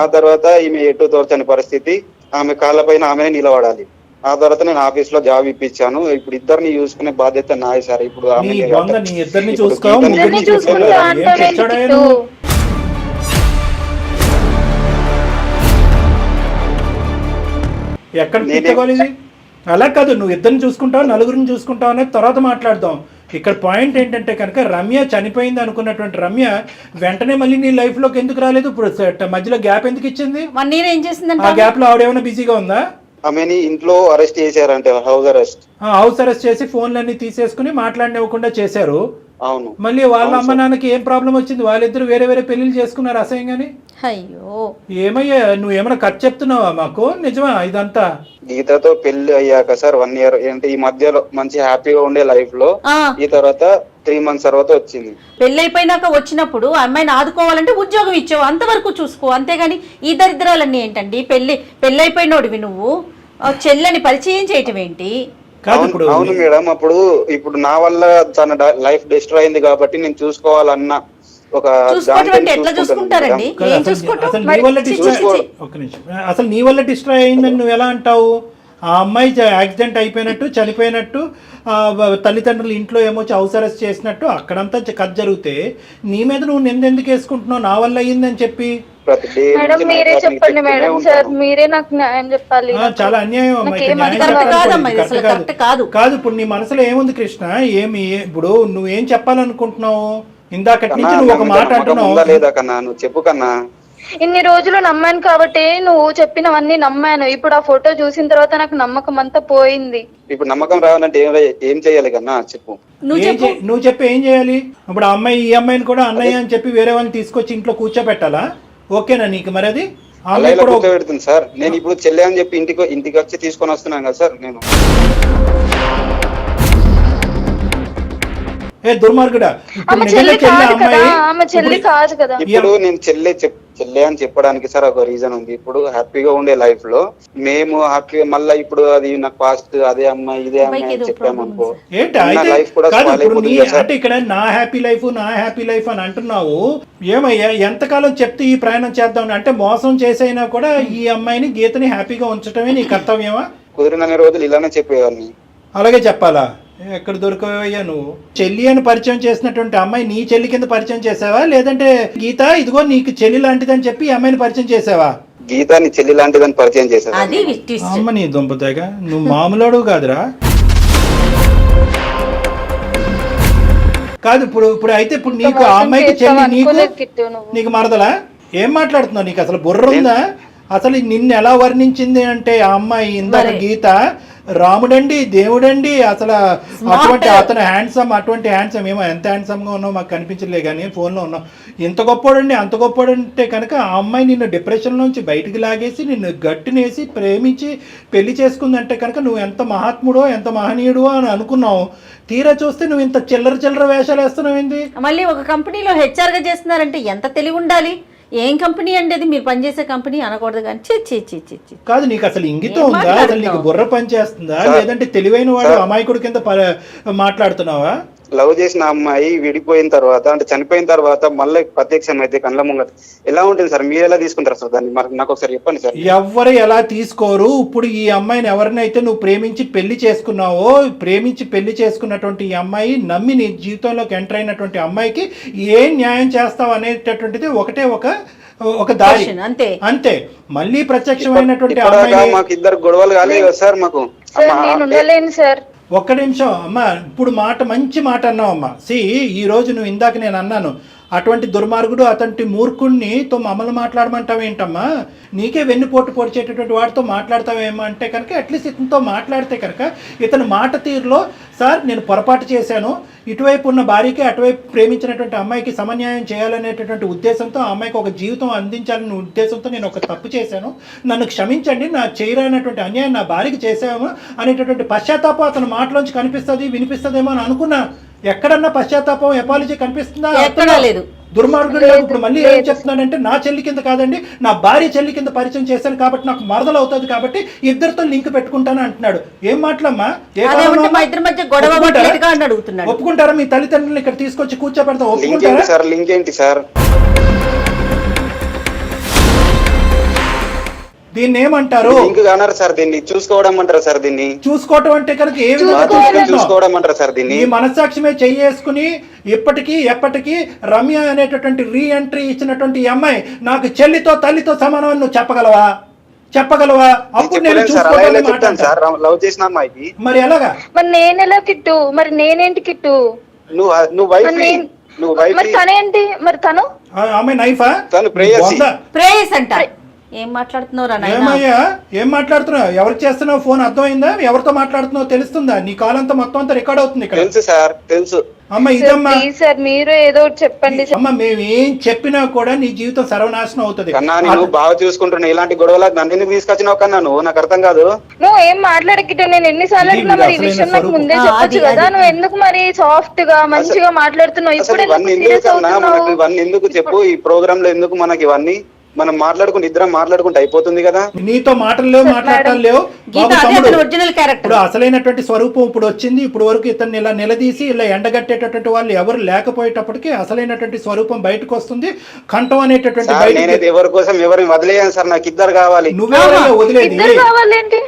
ఆ తర్వాత ఈమె ఎటు తోచని పరిస్థితి, ఆమె కాళ్ళపైన ఆమెనే నిలబడాలి. ఆ తర్వాత నేను ఆఫీస్ లో జాబ్ ఇప్పించాను. ఇప్పుడు ఇద్దరిని చూసుకునే బాధ్యత నాది సార్. ఇప్పుడు ఆమె నీ బొంద, నీ ఇద్దరిని ఇప్పుడు చూసుకో, గీతని ముగ్గురిని ఇద్దరిని చూసుకుంటా చూసుకో. ఏం అంటావేంటి తెచ్చాడా కిట్టు? నువ్వు? ఎక్కడ తిట్టుకోలేదు? అలా కాదు, నువ్వు ఇద్దరిని చూసుకుంటావు, నలుగురిని చూసుకుంటావు అనేది తర్వాత మాట్లాడదాం. ఇక్కడ పాయింట్ ఏంటంటే కనుక రమ్య చనిపోయింది అనుకున్నటువంటి రమ్య వెంటనే మళ్ళీ నీ లైఫ్ లోకి ఎందుకు రాలేదు? ఇప్పుడు మధ్యలో గ్యాప్ ఎందుకు ఇచ్చింది? 1 year ఏం ఆ చేసిందంట? గ్యాప్ లో ఆవిడ ఏమైనా బిజీగా ఉందా? ఆమెని ఇంట్లో అరెస్ట్ చేశారంటే, హౌస్ అరెస్ట్. హౌస్ అరెస్ట్ చేసి ఫోన్లన్నీ తీసేసుకుని మాట్లాడనివ్వకుండా చేశారు. అవును. మళ్ళీ వాళ్ళ అమ్మ నాన్నకి ఏం ప్రాబ్లం వచ్చింది? వాళ్ళిద్దరు వేరే వేరే పెళ్లిళ్ళు చేసుకున్నారు అసహ్యంగాని. అయ్యో, ఏమయ్యా నువ్వు ఏమైనా ఖర్చు చెప్తున్నావా మాకు? నిజమా ఇదంతా? గీతతో పెళ్లి అయ్యాక సార్ 1 year అంటే ఈ మధ్యలో మంచి హ్యాపీగా ఉండే లైఫ్ లో ఈ తర్వాత 3 months తర్వాత వచ్చింది. పెళ్ళైపోయినాక వచ్చినప్పుడు ఆ అమ్మాయిని ఆదుకోవాలంటే ఉద్యోగం ఇచ్చావు, అంతవరకు చూసుకో. అంతేగాని ఈ దరిద్రాలన్నీ ఏంటండి? పెళ్ళైపోయినోడివి నువ్వు చెల్లని పరిచయం చేయటం ఏంటి? అవును మేడం, ఇప్పుడు నా వల్ల తన లైఫ్ డిస్ట్రాయ్ అయింది కాబట్టి నేను చూసుకోవాలన్న ఒక ఎట్లా చూసుకుంటారండి? ఏం అసలు నీ వల్ల అసలు నీ వల్ల డిస్ట్రాయ్ అయిందని నువ్వు ఎలా అంటావు? ఆ అమ్మాయి యాక్సిడెంట్ అయిపోయినట్టు, చనిపోయినట్టు, తల్లిదండ్రులు ఇంట్లో ఏమొచ్చి హౌస్ అరెస్ట్ చేసినట్టు అక్కడంతా కథ జరిగితే నీ మీద నువ్వు నిందెందుకు వేసుకుంటున్నావు? నా వల్ల అయ్యిందని చెప్పి. మేడం మీరే చెప్పండి మేడం. సార్ మీరే నాకు న్యాయం చెప్పాలి. చాలా అన్యాయం అమ్మా. కాదు, ఇప్పుడు నీ మనసులో ఏముంది కృష్ణ? ఇప్పుడు నువ్వేం చెప్పాలనుకుంటున్నావు? ఇందాకటి నుంచి నువ్వు ఒక మాట అంటున్నావు. లేదా కన్నా నువ్వు చెప్పు కన్నా. ఇన్ని రోజులు నమ్మాను కాబట్టి నువ్వు చెప్పినవన్నీ నమ్మాను. ఇప్పుడు ఆ ఫోటో చూసిన తర్వాత నాకు నమ్మకం అంతా పోయింది. ఇప్పుడు నమ్మకం రావాలంటే ఏం చేయాలి కన్నా చెప్పు. నువ్వు చెప్పి ఏం చేయాలి? ఇప్పుడు ఆ అమ్మాయి ఈ అమ్మాయిని కూడా అన్నయ్య అని చెప్పి వేరే వాళ్ళని తీసుకొచ్చి ఇంట్లో కూర్చోబెట్టాలా? ఓకేనా నీకు? మరి అది అలా కూర్చోబెడుతుంది సార్. నేను ఇప్పుడు చెల్లె అని చెప్పి ఇంటికి వచ్చి తీసుకొని వస్తున్నాను కదా సార్. నేను దుర్మార్గుడా, ఆమె చెల్లి కాదు కదా. ఇప్పుడు నేను చెల్లె అని చెప్పడానికి సార్ ఒక రీజన్ ఉంది. ఇప్పుడు హ్యాపీగా ఉండే లైఫ్ లో మేము హ్యాపీగా మళ్ళీ ఇప్పుడు అది నాకు పాస్ట్ అదే అమ్మాయి ఇదే అమ్మాయి అని చెప్పామనుకో, లైఫ్ కూడా అంటే ఇక్కడ నా హ్యాపీ లైఫ్ అని అంటున్నావు. ఏమయ్యా ఎంతకాలం చెప్తే ఈ ప్రయాణం చేద్దాం అంటే మోసం చేసైనా కూడా ఈ అమ్మాయిని గీతని హ్యాపీగా ఉంచడమే నీ కర్తవ్యమా? కుదిరినన్ని రోజులు ఇలానే చెప్పేవాడిని. అలాగే చెప్పాలా? ఎక్కడ దొరికావయ్యా నువ్వు? చెల్లి అని పరిచయం చేసినటువంటి అమ్మాయి నీ చెల్లి కింద పరిచయం చేసావా, లేదంటే గీత ఇదిగో నీకు చెల్లి లాంటిదని చెప్పి అమ్మాయిని పరిచయం చేసావా? గీత నీ చెల్లి లాంటిదని పరిచయం చేసావా? అమ్మ నీ దుంపతేగా, నువ్వు మామూలుడు కాదురా. కాదు ఇప్పుడు అయితే ఇప్పుడు నీకు ఆ అమ్మాయికి చెల్లి, నీకు మరదలా? ఏం మాట్లాడుతున్నావు? నీకు అసలు బుర్ర ఉందా? అసలు నిన్ను ఎలా వర్ణించింది అంటే ఆ అమ్మాయి ఇందాక గీత, రాముడండి, దేవుడండి, అసలు అటువంటి అతను అటువంటి హ్యాండ్సమ్ ఏమో ఎంత హ్యాండ్సమ్ గా ఉన్నావు మాకు కనిపించలే కానీ ఫోన్లో ఉన్నావు. ఇంత గొప్పోడండి, అంత గొప్పోడంటే కనుక ఆ అమ్మాయి నిన్ను డిప్రెషన్ నుంచి బయటికి లాగేసి నిన్ను గట్టినేసి ప్రేమించి పెళ్లి చేసుకుందంటే కనుక నువ్వు ఎంత మహాత్ముడో ఎంత మహనీయుడో అని అనుకున్నావు. తీరా చూస్తే నువ్వు ఇంత చిల్లర వేషాలు వేస్తున్నావు ఏంటి? మళ్ళీ ఒక కంపెనీలో హెచ్ఆర్ గా చేస్తున్నారంటే ఎంత తెలివి ఉండాలి? ఏం కంపెనీ అండి అది? మీరు పనిచేసే కంపెనీ అనకూడదు కానీ. కాదు, నీకు అసలు ఇంగితం ఉందా? అసలు నీకు బుర్ర పనిచేస్తుందా? లేదంటే తెలివైన వాడు అమాయకుడి కింద మాట్లాడుతున్నావా? లవ్ చేసిన అమ్మాయి విడిపోయిన తర్వాత అంటే చనిపోయిన తర్వాత మళ్ళీ ప్రత్యక్షం అయితే కళ్ళ ముంగట ఎలా ఉంటుంది సార్? మీరు ఎలా తీసుకుంటారు సార్ దాన్ని? మరి నాకు ఒకసారి చెప్పండి సార్. ఎవరు ఎలా తీసుకోరు. ఇప్పుడు ఈ అమ్మాయిని ఎవరినైతే నువ్వు ప్రేమించి పెళ్లి చేసుకున్నావో, ప్రేమించి పెళ్లి చేసుకున్నటువంటి ఈ అమ్మాయి నమ్మి నీ జీవితంలోకి ఎంటర్ అయినటువంటి అమ్మాయికి ఏం న్యాయం చేస్తావు అనేటటువంటిది ఒకటే ఒక దారి, అంతే. మళ్ళీ ప్రత్యక్షమైనటువంటి అమ్మాయి మాకు ఇద్దరు గొడవలు కాలేదు కదా సార్ మాకు. నేను ఉండలేను సార్. ఒక్క నిమిషం అమ్మా, ఇప్పుడు మంచి మాట అన్నావు అమ్మా. ఈ రోజు నువ్వు ఇందాక నేను అన్నాను, అటువంటి దుర్మార్గుడు అటువంటి మూర్ఖుడిని తో మమ్మల్ని మాట్లాడమంటావేంటమ్మా? నీకే వెన్నుపోటు పొడిచేటటువంటి వాడితో మాట్లాడతావేమో అంటే కనుక అట్లీస్ట్ ఇతనితో మాట్లాడితే కనుక ఇతని మాట తీరులో సార్ నేను పొరపాటు చేశాను, ఇటువైపు ఉన్న భార్యకి అటువైపు ప్రేమించినటువంటి అమ్మాయికి సమన్యాయం చేయాలనేటటువంటి ఉద్దేశంతో ఆ అమ్మాయికి ఒక జీవితం అందించాలనే ఉద్దేశంతో నేను ఒక తప్పు చేశాను, నన్ను క్షమించండి, నా చేయరానటువంటి అన్యాయం నా భార్యకి చేశాము అనేటటువంటి పశ్చాత్తాపం అతని మాటలోంచి కనిపిస్తుంది, వినిపిస్తుందేమో అని అనుకున్నా. ఎక్కడన్నా పశ్చాత్తాపం, ఎపాలజీ కనిపిస్తుందా? ఎక్కడా లేదు. దుర్మార్గుడు ఇప్పుడు మళ్ళీ ఏం చెప్తున్నాడంటే నా చెల్లి కింద కాదండి, నా భార్య చెల్లి కింద పరిచయం చేశాను కాబట్టి నాకు మరదలు అవుతుంది కాబట్టి ఇద్దరితో లింక్ పెట్టుకుంటాను అంటున్నాడు. ఏం మాటలమ్మా? ఒప్పుకుంటారా? మీ తల్లిదండ్రులు ఇక్కడ తీసుకొచ్చి కూర్చోబెడతా ఒప్పుకుంటారా? లింక్ ఏంటి సార్? దీన్ని ఏమంటారు? సార్ దీన్ని చూసుకోవడం అంటారు సార్. దీన్ని చూసుకోవడం అంటే కనుక ఏ చూసుకోవడం అంటారు సార్? దీన్ని ఈ మనస్సాక్షిమే చెయ్యేసుకుని ఇప్పటికీ ఎప్పటికీ రమ్య అనేటటువంటి రీ ఎంట్రీ ఇచ్చినటువంటి ఈ అమ్మాయి నాకు చెల్లితో తల్లితో సమానం అని నువ్వు చెప్పగలవా? అప్పుడు నేను లవ్ చేసిన అమ్మాయికి మరి ఎలాగా? మరి నేను ఎలా కిట్టు? మరి నేనేంటి కిట్టు? నువ్వు వైఫ్ తనేంటి? మరి తను అమ్మాయి నైఫా? తను ప్రేయస్ అంట. ఏం మాట్లాడుతున్నావు? ఏం మాట్లాడుతున్నావు? ఎవరికి చేస్తున్నావు ఫోన్? అర్థమైందా? ఎవరితో మాట్లాడుతున్నావు తెలుస్తుందా? నీ కాల్ అంతా మొత్తం అంతా రికార్డ్ అవుతుంది ఇక్కడ. తెలుసు సార్, తెలుసు. అమ్మ ఇదమ్మా సార్, మీరు ఏదో చెప్పండి. అమ్మ మేమేం చెప్పినా కూడా నీ జీవితం సర్వనాశనం అవుతుంది. కన్నా నేను బాగా చూసుకుంటున్నా, ఇలాంటి గొడవలకు నన్ను ఎందుకు తీసుకొచ్చినావు కన్నా? నువ్వు నాకు అర్థం కాదు. నువ్వు ఏం మాట్లాడకిట్టు? నేను ఎన్నిసార్లు అడిగినా మరి ఈ విషయం నాకు ముందే చెప్పొచ్చు కదా. నువ్వు ఎందుకు మరి సాఫ్ట్ గా మంచిగా మాట్లాడుతున్నావు? ఇప్పుడు ఇవన్నీ ఎందుకు చెప్పు? ఈ ప్రోగ్రామ్ లో ఎందుకు మనకి ఇవన్నీ? మనం ఇద్దరం మాట్లాడుకుంటే అయిపోతుంది కదా. నీతో మాటలు లేవు, మాట్లాడటం లేవు. ఇప్పుడు అసలైనటువంటి స్వరూపం ఇప్పుడు వచ్చింది. ఇప్పుడు వరకు ఇతన్ని ఇలా నిలదీసి ఇలా ఎండగట్టేటటువంటి వాళ్ళు ఎవరు లేకపోయేటప్పటికి అసలైనటువంటి స్వరూపం బయటకు వస్తుంది. కంఠం అనేటటువంటి నేనైతే ఎవరి కోసం ఎవరిని వదిలేయాను సార్. నాకు ఇద్దరు కావాలి. నువ్వెవరైనా వదిలేది?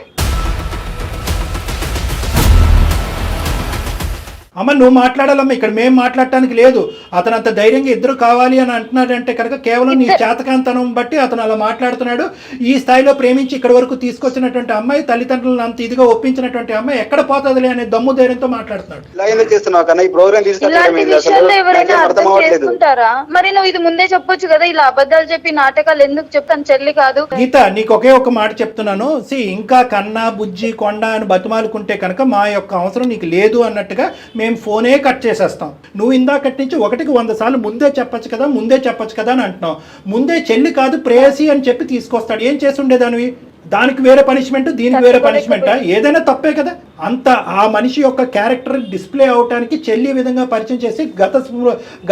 అమ్మ నువ్వు మాట్లాడాలమ్మా, ఇక్కడ మేము మాట్లాడటానికి లేదు. అతను అంత ధైర్యంగా ఇద్దరు కావాలి అని అంటున్నాడంటే కనుక కేవలం నీ చేతకాంతనం బట్టి అతను అలా మాట్లాడుతున్నాడు. ఈ స్థాయిలో ప్రేమించి ఇక్కడ వరకు తీసుకొచ్చినటువంటి అమ్మాయి, తల్లిదండ్రులను అంత ఇదిగా ఒప్పించినటువంటి అమ్మాయి ఎక్కడ పోతుందిలే అనే దమ్ము ధైర్యంతో మాట్లాడుతున్నాడు. మరి నువ్వు ఇది ముందే చెప్పొచ్చు కదా. ఇలా అబద్ధాలు చెప్పి నాటకాలు ఎందుకు చెప్తాను? చెల్లి కాదు. గీత నీకు ఒకే ఒక మాట చెప్తున్నాను. ఇంకా కన్నా బుజ్జి కొండ అని బతిమాలుకుంటే కనుక మా యొక్క అవసరం నీకు లేదు అన్నట్టుగా మేము ఫోనే కట్ చేసేస్తాం. నువ్వు ఇందాకటి నుంచి 1కి 100 సార్లు ముందే చెప్పొచ్చు కదా అని అంటున్నావు. ముందే చెల్లి కాదు ప్రేయసి అని చెప్పి తీసుకొస్తాడు. ఏం చేసి ఉండేదానివి? దానికి వేరే పనిష్మెంట్, దీనికి వేరే పనిష్మెంటా? ఏదైనా తప్పే కదా. అంత ఆ మనిషి యొక్క క్యారెక్టర్ డిస్ప్లే అవటానికి చెల్లి విధంగా పరిచయం చేసి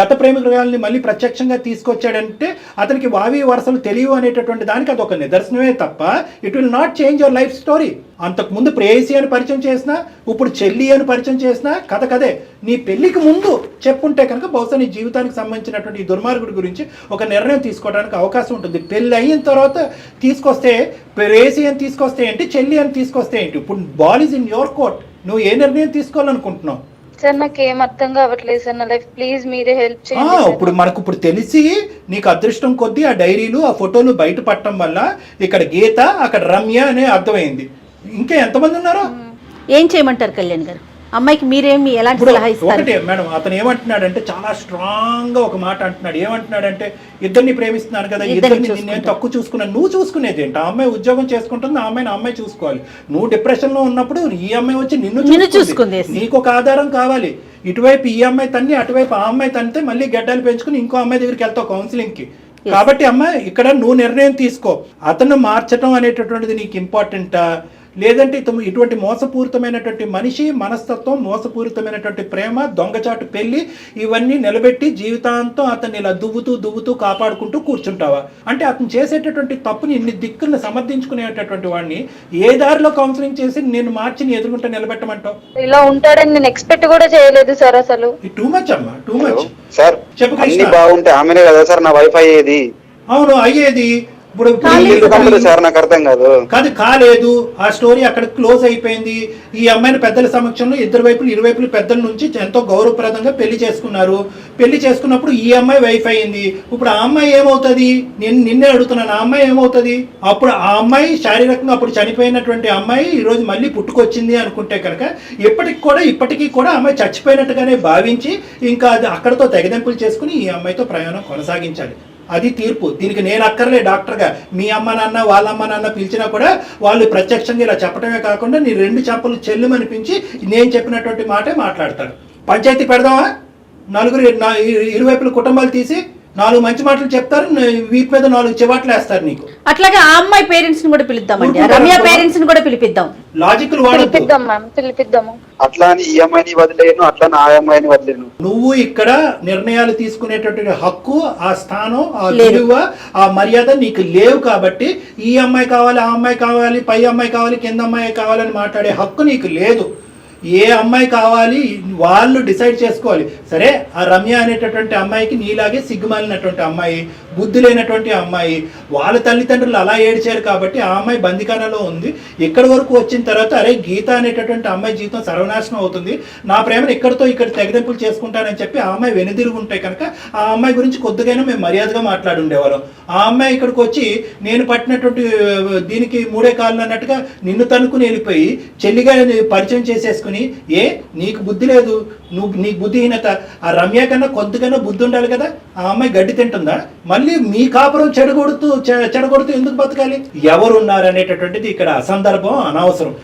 గత ప్రేమికురాలని మళ్ళీ ప్రత్యక్షంగా తీసుకొచ్చాడంటే అతనికి వావి వరసలు తెలియవు అనేటటువంటి దానికి అదొక నిదర్శనమే తప్ప it will not change your life story. అంతకుముందు ప్రేయసి అని పరిచయం చేసినా, ఇప్పుడు చెల్లి అని పరిచయం చేసినా కథ కదే. నీ పెళ్లికి ముందు చెప్పుంటే కనుక బహుశా నీ జీవితానికి సంబంధించినటువంటి ఈ దుర్మార్గుడి గురించి ఒక నిర్ణయం తీసుకోవడానికి అవకాశం ఉంటుంది. పెళ్ళి అయిన తర్వాత తీసుకొస్తే ప్రేయసి అని తీసుకొస్తే ఏంటి, చెల్లి అని తీసుకొస్తే ఏంటి? ఇప్పుడు ball is in your court. నువ్వు ఏ నిర్ణయం తీసుకోవాలనుకుంటున్నావు? సార్ నాకు ఏం అర్థం కావట్లేదు సార్. నా లైఫ్ ప్లీజ్ మీరే హెల్ప్ చేయండి. ఇప్పుడు తెలిసి నీకు అదృష్టం కొద్దీ ఆ డైరీలు ఆ ఫోటోలు బయట పట్టడం వల్ల ఇక్కడ గీత అక్కడ రమ్య అనే అర్థమైంది. ఇంకా ఎంతమంది ఉన్నారో? ఏం చేయమంటారు కళ్యాణ్ గారు? అమ్మాయికి మీరేమి ఎలాంటి సలహా ఇస్తారు? ఒకటే మేడం, అతను ఏమంటున్నాడంటే చాలా స్ట్రాంగ్ గా ఒక మాట అంటున్నాడు. ఏమంటున్నాడంటే ఇద్దరిని ప్రేమిస్తున్నాను కదా, ఇద్దరిని నేను తక్కువ చూసుకున్నాను. నువ్వు చూసుకునేది ఏంటి? ఆ అమ్మాయి ఉద్యోగం చేసుకుంటుంది, ఆ అమ్మాయిని అమ్మాయి చూసుకోవాలి. నువ్వు డిప్రెషన్ లో ఉన్నప్పుడు ఈ అమ్మాయి వచ్చి నిన్ను చూసుకుంది. నీకు ఒక ఆధారం కావాలి. ఇటువైపు ఈ అమ్మాయి తన్ని, అటువైపు ఆ అమ్మాయి తన్నితే మళ్ళీ గడ్డలు పెంచుకుని ఇంకో అమ్మాయి దగ్గరికి వెళ్తావు కౌన్సిలింగ్ కి. కాబట్టి అమ్మాయి ఇక్కడ నువ్వు నిర్ణయం తీసుకో. అతను మార్చడం అనేటటువంటిది నీకు ఇంపార్టెంటా, లేదంటే ఇటువంటి మోసపూరితమైనటువంటి మనిషి మనస్తత్వం, మోసపూరితమైనటువంటి ప్రేమ, దొంగచాటు పెళ్లి ఇవన్నీ నిలబెట్టి జీవితాంతం అతన్ని ఇలా దువ్వుతూ కాపాడుకుంటూ కూర్చుంటావా? అంటే అతను చేసేటటువంటి తప్పుని ఇన్ని దిక్కులను సమర్థించుకునేటటువంటి వాడిని ఏ దారిలో కౌన్సిలింగ్ చేసి నేను మార్చి నీ ఎదుర్కొంటే నిలబెట్టమంటావు? ఇలా ఉంటాడని నేను ఎక్స్పెక్ట్ కూడా చేయలేదు సార్ అసలు. టూ మచ్ అమ్మా, టూ మచ్. సార్ చెప్పు అన్ని కృష్ణ. బాగుంటే ఆమెనే కదా సార్ నా వైఫ్ అయ్యేది. అవును అయ్యేది. ఇప్పుడు సార్ నాకు అర్థం కాదు. కాలేదు, ఆ స్టోరీ అక్కడ క్లోజ్ అయిపోయింది. ఈ అమ్మాయిని పెద్దల సమక్షంలో ఇరువైపులు పెద్దల నుంచి ఎంతో గౌరవప్రదంగా పెళ్లి చేసుకున్నారు. పెళ్లి చేసుకున్నప్పుడు ఈ అమ్మాయి వైఫ్ అయింది. ఇప్పుడు ఆ అమ్మాయి ఏమవుతుంది? నేను నిన్నే అడుగుతున్నాను, ఆ అమ్మాయి ఏమవుతుంది? అప్పుడు ఆ అమ్మాయి శారీరకంగా అప్పుడు చనిపోయినటువంటి అమ్మాయి ఈ రోజు మళ్ళీ పుట్టుకొచ్చింది అనుకుంటే కనుక ఇప్పటికీ కూడా అమ్మాయి చచ్చిపోయినట్టుగానే భావించి ఇంకా అది అక్కడతో తెగదెంపులు చేసుకుని ఈ అమ్మాయితో ప్రయాణం కొనసాగించాలి. అది తీర్పు. దీనికి నేను అక్కర్లే డాక్టర్గా. మీ అమ్మ నాన్న వాళ్ళ అమ్మ నాన్న పిలిచినా కూడా వాళ్ళు ప్రత్యక్షంగా ఇలా చెప్పడమే కాకుండా నీ 2 చెంపలు చెల్లుమనిపించి నేను చెప్పినటువంటి మాటే మాట్లాడతారు. పంచాయతీ పెడదామా? ఇరువైపుల కుటుంబాలు తీసి 4 మంచి మాటలు చెప్తారు, వీటి మీద 4 చివాట్లు వేస్తారు నీకు. అట్లాగే ఆ అమ్మాయి పేరెంట్స్ ని కూడా పిలుద్దామండి, రమ్య పేరెంట్స్ ని కూడా పిలిపిద్దాం. లాజికల్ పిలిపిద్దాము. అట్లా అని ఈ అమ్మాయిని వదిలేను, అట్లా ఆ అమ్మాయిని వదిలేను. నువ్వు ఇక్కడ నిర్ణయాలు తీసుకునేటటువంటి హక్కు, ఆ స్థానం, ఆ విలువ, ఆ మర్యాద నీకు లేవు. కాబట్టి ఈ అమ్మాయి కావాలి, ఆ అమ్మాయి కావాలి, పై అమ్మాయి కావాలి, కింద అమ్మాయి కావాలని మాట్లాడే హక్కు నీకు లేదు. ఏ అమ్మాయి కావాలి వాళ్ళు డిసైడ్ చేసుకోవాలి. సరే, ఆ రమ్య అనేటటువంటి అమ్మాయికి నీలాగే సిగ్గుమాలినటువంటి అమ్మాయి, బుద్ధి లేనటువంటి అమ్మాయి, వాళ్ళ తల్లిదండ్రులు అలా ఏడ్చారు కాబట్టి ఆ అమ్మాయి బందికానలో ఉంది. ఇక్కడి వరకు వచ్చిన తర్వాత అరే గీత అనేటటువంటి అమ్మాయి జీవితం సర్వనాశనం అవుతుంది, నా ప్రేమను ఇక్కడ తెగదెంపులు చేసుకుంటానని చెప్పి ఆ అమ్మాయి వెనుదిరుగుంటే కనుక ఆ అమ్మాయి గురించి కొద్దిగైనా మేము మర్యాదగా మాట్లాడుండేవాళ్ళం. ఆ అమ్మాయి ఇక్కడికి వచ్చి నేను పట్టినటువంటి దీనికి 3 కాళ్ళు అన్నట్టుగా నిన్ను తనుకుని వెళ్ళిపోయి చెల్లిగా పరిచయం చేసేసుకుని, ఏ నీకు బుద్ధి లేదు, నీకు బుద్ధిహీనత. ఆ రమ్య కన్నా కొద్దిగానో బుద్ధి ఉండాలి కదా. ఆ అమ్మాయి గడ్డి తింటుందా? మళ్ళీ మీ కాపురం చెడగొడుతూ ఎందుకు బతకాలి? ఎవరున్నారు అనేటటువంటిది ఇక్కడ అసందర్భం, అనవసరం.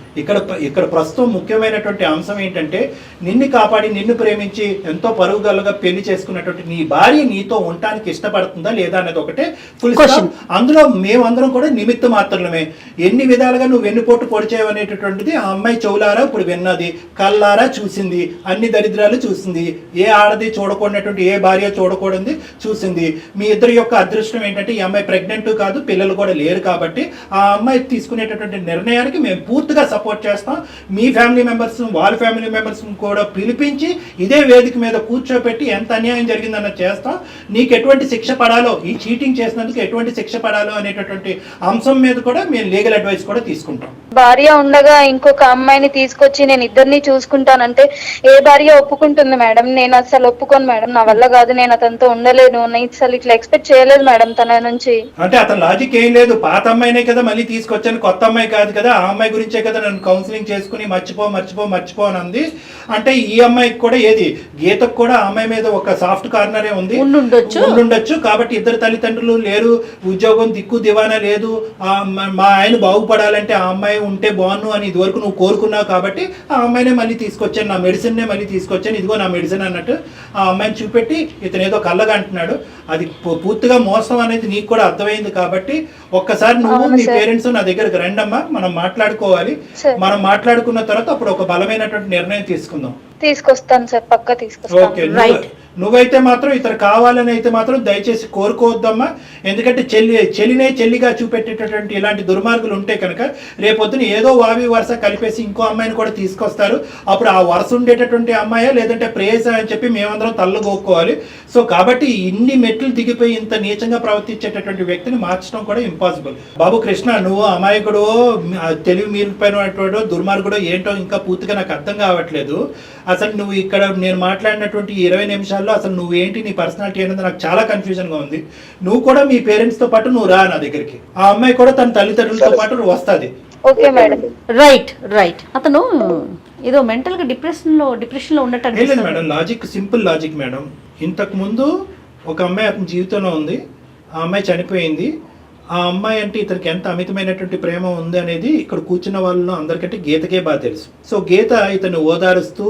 ఇక్కడ ప్రస్తుతం ముఖ్యమైనటువంటి అంశం ఏంటంటే నిన్ను కాపాడి నిన్ను ప్రేమించి ఎంతో పరుగుగలగా పెళ్లి చేసుకున్నటువంటి నీ భార్య నీతో ఉండటానికి ఇష్టపడుతుందా లేదా అనేది ఒకటే ఫుల్ స్టాప్. అందులో మేమందరం కూడా నిమిత్త మాత్రమే. ఎన్ని విధాలుగా నువ్వు వెన్నుపోటు పొడిచేవు అనేటటువంటిది ఆ అమ్మాయి చెవులారా ఇప్పుడు విన్నది, కళ్ళారా చూసింది, అన్ని దరిద్రాలు చూసింది. ఏ ఆడది చూడకూడనటువంటి, ఏ భార్య చూడకూడదు చూసింది. మీ ఇద్దరి యొక్క అదృష్టం ఏంటంటే ఈ అమ్మాయి ప్రెగ్నెంట్ కాదు, పిల్లలు కూడా లేరు. కాబట్టి ఆ అమ్మాయి తీసుకునేటటువంటి నిర్ణయానికి మేము పూర్తిగా సపోర్ట్ చేస్తాం. మీ ఫ్యామిలీ మెంబర్స్, వాళ్ళ ఫ్యామిలీ మెంబర్స్ కూడా పిలిపించి ఇదే వేదిక మీద కూర్చోపెట్టి ఎంత అన్యాయం జరిగిందన్న చేస్తాం. నీకు ఎటువంటి శిక్ష పడాలో, ఈ చీటింగ్ చేసినందుకు ఎటువంటి శిక్ష పడాలో అనేటటువంటి అంశం మీద కూడా మేము లీగల్ అడ్వైస్ కూడా తీసుకుంటాం. భార్య ఉండగా ఇంకొక అమ్మాయిని తీసుకొచ్చి నేను ఇద్దరిని చూసుకుంటానంటే ఏ భార్య ఒప్పుకుంటుంది మేడం? నేను అసలు ఒప్పుకోను మేడం, నా వల్ల కాదు, నేను అతనితో ఉండలేను. నేను అసలు ఇట్లా ఎక్స్పెక్ట్ చేయలేదు మేడం తన నుంచి. అంటే అతను లాజిక్ ఏం లేదు, పాత అమ్మాయినే కదా మళ్ళీ తీసుకొచ్చాను, కొత్త అమ్మాయి కాదు కదా, ఆ అమ్మాయి గురించే కదా నన్ను కౌన్సిలింగ్ చేసుకుని మర్చిపో అని అంది. అంటే ఈ అమ్మాయికి కూడా ఏది గీతకు కూడా ఆ అమ్మాయి మీద ఒక సాఫ్ట్ కార్నరే ఉంది, ఉండుండొచ్చు. కాబట్టి ఇద్దరు తల్లిదండ్రులు లేరు, ఉద్యోగం దిక్కు దివానా లేదు, మా ఆయన బాగుపడాలంటే ఆ అమ్మాయి ఉంటే బాగున్ను అని ఇదివరకు నువ్వు కోరుకున్నావు. కాబట్టి ఆ అమ్మాయినే మళ్ళీ తీసుకొచ్చాను, నా మెడిసిన్నే మళ్ళీ తీసుకొచ్చాను, ఇదిగో నా మెడిసిన్ అన్నట్టు ఆ అమ్మాయిని చూపెట్టి ఇతను ఏదో కళ్ళగా అంటున్నాడు. అది పూర్తిగా మోసం అనేది నీకు కూడా అర్థమైంది. కాబట్టి ఒక్కసారి నువ్వు మీ పేరెంట్స్ నా దగ్గరకు రండమ్మా, మనం మాట్లాడుకోవాలి. మనం మాట్లాడుకున్న తర్వాత అప్పుడు ఒక బలమైనటువంటి నిర్ణయం తీసుకుందాం. తీసుకొస్తాను సార్, పక్కా తీసుకొస్తాను. ఓకే, నువ్వైతే మాత్రం ఇతను కావాలని అయితే మాత్రం దయచేసి కోరుకోవద్దమ్మా. ఎందుకంటే చెల్లిగా చూపెట్టేటటువంటి ఇలాంటి దుర్మార్గులు ఉంటే కనుక రేపొద్దున ఏదో వావి వరుస కలిపేసి ఇంకో అమ్మాయిని కూడా తీసుకొస్తారు. అప్పుడు ఆ వరుస ఉండేటటువంటి అమ్మాయా లేదంటే ప్రేయస అని చెప్పి మేమందరం తల్లు గోక్కోవాలి. సో కాబట్టి ఇన్ని మెట్లు దిగిపోయి ఇంత నీచంగా ప్రవర్తించేటటువంటి వ్యక్తిని మార్చడం కూడా ఇంపాసిబుల్. బాబు కృష్ణ, నువ్వు అమాయకుడు, తెలివి మీరిపోయినటువంటి దుర్మార్గుడు ఏంటో ఇంకా పూర్తిగా నాకు అర్థం కావట్లేదు. అసలు నువ్వు ఇక్కడ నేను మాట్లాడినటువంటి 20 నిమిషాల్లో అసలు నువ్వేంటి, నీ పర్సనాలిటీ అనేది నాకు చాలా కన్ఫ్యూజన్ గా ఉంది. నువ్వు కూడా మీ పేరెంట్స్ తో పాటు నువ్వు రా నా దగ్గరికి, ఆ అమ్మాయి కూడా తన తల్లిదండ్రులతో పాటు వస్తుంది. Okay madam. రైట్. అతను ఏదో మెంటల్ గా డిప్రెషన్ లో ఉన్నట్టు లేదు మేడం, సింపుల్ లాజిక్ మేడం. ఇంతకు ముందు ఒక అమ్మాయి అతని జీవితంలో ఉంది, ఆ అమ్మాయి చనిపోయింది. ఆ అమ్మాయి అంటే ఇతనికి ఎంత అమితమైనటువంటి ప్రేమ ఉంది అనేది ఇక్కడ కూర్చున్న వాళ్ళలో అందరికంటే గీతకే బాగా తెలుసు. సో గీత ఇతను ఓదారుస్తూ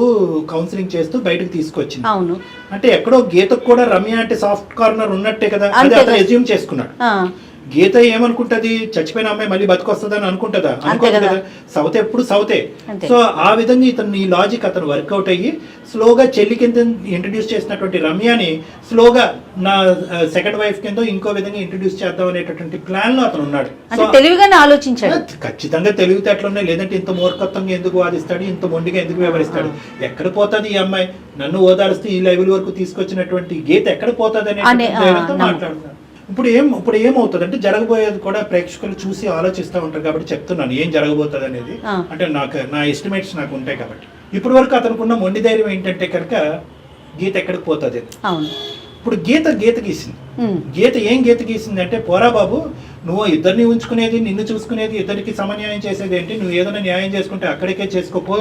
కౌన్సిలింగ్ చేస్తూ బయటకు తీసుకొచ్చింది. అవును, అంటే ఎక్కడో గీతకు కూడా రమ్య అంటే సాఫ్ట్ కార్నర్ ఉన్నట్టే కదా, అది అతను ఎజ్యూమ్ చేసుకున్నాడు. గీత ఏమనుకుంటది, చచ్చిపోయిన అమ్మాయి మళ్ళీ బతికొస్తుందని అనుకుంటుందా? అనుకోదు కదా. కదా. సౌతే ఎప్పుడు సౌతే. అంతే. సో ఆ విధంగా ఇతను ఈ లాజిక్ అతను వర్కౌట్ అయ్యి స్లోగా చెల్లి కింద ఇంట్రడ్యూస్ చేసినటువంటి రమ్యని స్లోగా నా సెకండ్ వైఫ్ కింద ఇంకో విధంగా ఇంట్రడ్యూస్ చేద్దాం అనేటటువంటి ప్లాన్ లో అతను ఉన్నాడు. అంటే తెలివిగానే ఆలోచించాడు. ఖచ్చితంగా తెలివితేటలున్నాయి, లేదంటే ఇంత మూర్ఖత్వంగా ఎందుకు వాదిస్తాడు, ఇంత మొండిగా ఎందుకు వ్యవహరిస్తాడు? ఎక్కడ పోతుంది ఈ అమ్మాయి? నన్ను ఓదారుస్తూ ఈ లెవెల్ వరకు తీసుకొచ్చినటువంటి గీత ఎక్కడ పోతుంది అనేటువంటి మాట్లాడుతున్నాను. ఇప్పుడు ఏమవుతుంది అంటే జరగబోయేది కూడా ప్రేక్షకులు చూసి ఆలోచిస్తూ ఉంటారు కాబట్టి చెప్తున్నాను ఏం జరగబోతుంది అనేది. అంటే నా ఎస్టిమేట్స్ నాకు ఉంటాయి కాబట్టి. ఇప్పటి వరకు అతనుకున్న మొండి ధైర్యం ఏంటంటే కనుక గీత ఎక్కడికి పోతుంది. ఇప్పుడు గీత గీసింది. గీత గీసింది అంటే పోరా బాబు, నువ్వు ఇద్దరిని ఉంచుకునేది, నిన్ను చూసుకునేది, ఇద్దరికి సమన్యాయం చేసేది ఏంటి? నువ్వు ఏదైనా న్యాయం చేసుకుంటే అక్కడికే చేసుకోపో,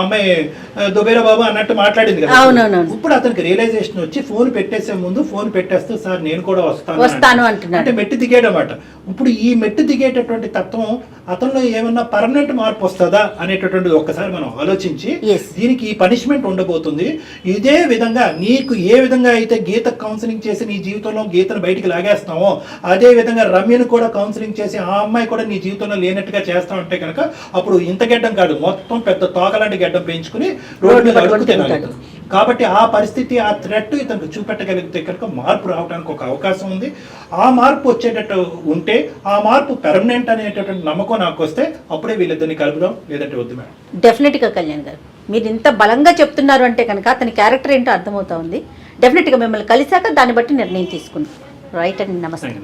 అమ్మాయి దుబేరా బాబు అన్నట్టు మాట్లాడింది కదా. ఇప్పుడు అతనికి రియలైజేషన్ వచ్చి ఫోన్ పెట్టేసే ముందు ఫోన్ పెట్టేస్తూ సార్ నేను కూడా వస్తాను అంటే మెట్టు దిగాడన్నమాట. ఇప్పుడు ఈ మెట్టు దిగేటటువంటి తత్వం అతనిలో ఏమన్నా పర్మనెంట్ మార్పు వస్తుందా అనేటటువంటిది ఒక్కసారి మనం ఆలోచించి దీనికి ఈ పనిష్మెంట్ ఉండబోతుంది. ఇదే విధంగా నీకు ఏ విధంగా అయితే గీత కౌన్సిలింగ్ చేసి నీ జీవితంలో గీతను బయటికి లాగేస్తామో అదే విధంగా రమ్యను కూడా కౌన్సిలింగ్ చేసి ఆ అమ్మాయి కూడా నీ జీవితంలో లేనట్టుగా చేస్తా ఉంటే కనుక అప్పుడు ఇంత గెడ్డం కాదు, మొత్తం పెద్ద తోకలాంటి గెడ్డం పెంచుకుని రోడ్డు మీద అడుగుతున్నాడు. కాబట్టి ఆ పరిస్థితి, ఆ థ్రెట్ ఇతనికి చూపెట్టగలిగితే కనుక మార్పు రావడానికి ఒక అవకాశం ఉంది. ఆ మార్పు వచ్చేటట్టు ఉంటే, ఆ మార్పు పెర్మనెంట్ అనేటటువంటి నమ్మకం నాకు వస్తే అప్పుడే వీళ్ళిద్దరిని కలుపుదాం, లేదంటే వద్దు మేడం. డెఫినెట్గా కళ్యాణ్ గారు మీరు ఇంత బలంగా చెప్తున్నారు అంటే కనుక అతని క్యారెక్టర్ ఏంటో అర్థమవుతా ఉంది. డెఫినెట్గా మిమ్మల్ని కలిశాక దాన్ని బట్టి నిర్ణయం తీసుకుందాం. రైట్ అండి, నమస్తే.